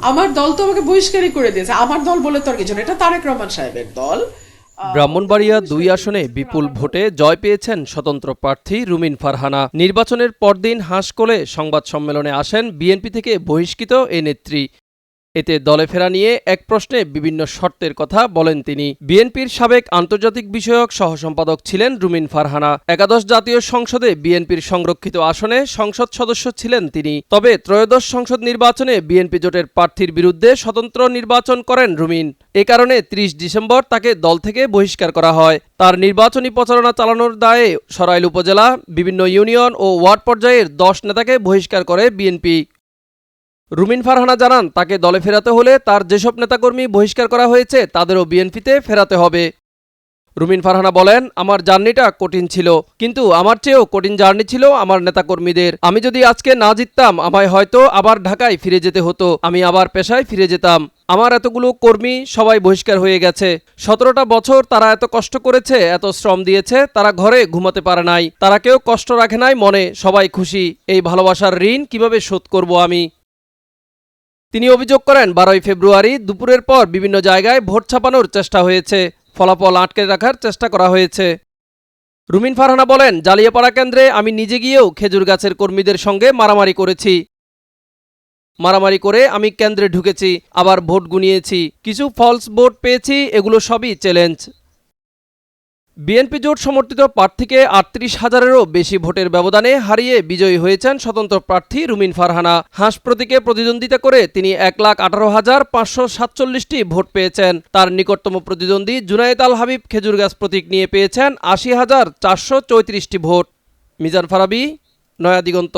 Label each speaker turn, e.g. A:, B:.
A: আমার দল তো আমাকে বহিষ্কারই করে দিয়েছে। আমার দল বলে তো আর কিছু না, এটা তারেক রহমান সাহেবের দল।
B: ব্রাহ্মণবাড়িয়া ২ আসনে বিপুল ভোটে জয় পেয়েছেন স্বতন্ত্র প্রার্থী রুমিন ফারহানা। নির্বাচনের পরদিন হাঁসকোলে সংবাদ সম্মেলনে আসেন বিএনপি থেকে বহিষ্কৃত এই নেত্রী। এতে দলে ফেরা নিয়ে এক প্রশ্নে বিভিন্ন শর্তের কথা বলেন তিনি। বিএনপির সাবেক আন্তর্জাতিক বিষয়ক সহসম্পাদক ছিলেন রুমিন ফারহানা। একাদশ জাতীয় সংসদে বিএনপির সংরক্ষিত আসনে সংসদ সদস্য ছিলেন তিনি। তবে ত্রয়োদশ সংসদ নির্বাচনে বিএনপি জোটের প্রার্থীর বিরুদ্ধে স্বতন্ত্র নির্বাচন করেন রুমিন। এ কারণে ৩০ ডিসেম্বর তাকে দল থেকে বহিষ্কার করা হয়। তার নির্বাচনী প্রচারণা চালানোর দায়ে সরাইল উপজেলা, বিভিন্ন ইউনিয়ন ও ওয়ার্ড পর্যায়ের ১০ নেতাকে বহিষ্কার করে বিএনপি। রুমিন ফারহানা জানান, তাকে দলে ফেরাতে হলে তার যেসব নেতাকর্মী বহিষ্কার করা হয়েছে তাদেরও বিএনপিতে ফেরাতে হবে। রুমিন ফারহানা বলেন, আমার জার্নিটা কঠিন ছিল, কিন্তু আমার চেয়েও কঠিন জার্নি ছিল আমার নেতাকর্মীদের। আমি যদি আজকে না জিততাম, আমায় হয়তো আবার ঢাকায় ফিরে যেতে হতো, আমি আবার পেশায় ফিরে যেতাম। আমার এতগুলো কর্মী সবাই বহিষ্কার হয়ে গেছে। ১৭টা বছর তারা এত কষ্ট করেছে, এত শ্রম দিয়েছে, তারা ঘরে ঘুমাতে পারে নাই, তারা কেউ কষ্ট রাখে নাই মনে, সবাই খুশি। এই ভালোবাসার ঋণ কিভাবে শোধ করব আমি? তিনি অভিযোগ করেন, ১২ই ফেব্রুয়ারি দুপুরের পর বিভিন্ন জায়গায় ভোট ছাপানোর চেষ্টা হয়েছে, ফলাফল আটকে রাখার চেষ্টা করা হয়েছে। রুমিন ফারহানা বলেন, জালিয়াপাড়া কেন্দ্রে আমি নিজে গিয়েও খেজুর গাছের কর্মীদের সঙ্গে মারামারি করেছি। মারামারি করে আমি কেন্দ্রে ঢুকেছি, আবার ভোট গুনিয়েছি, কিছু ফলস ভোট পেয়েছি, এগুলো সবই চ্যালেঞ্জ। বিএনপি জোট সমর্থিত প্রার্থীকে ৩৮,০০০-এরও বেশি ভোটের ব্যবধানে হারিয়ে বিজয়ী হয়েছেন স্বতন্ত্র প্রার্থী রুমিন ফারহানা। হাঁস প্রতীকে প্রতিদ্বন্দ্বিতা করে তিনি ১,১৮,৫৪৭টি ভোট পেয়েছেন। তার নিকটতম প্রতিদ্বন্দ্বী জুনায়েদ আল হাবিব খেজুরগাছ প্রতীক নিয়ে পেয়েছেন ৮০,৪৩৪টি ভোট। মিজান ফারাবী, নয়া দিগন্ত।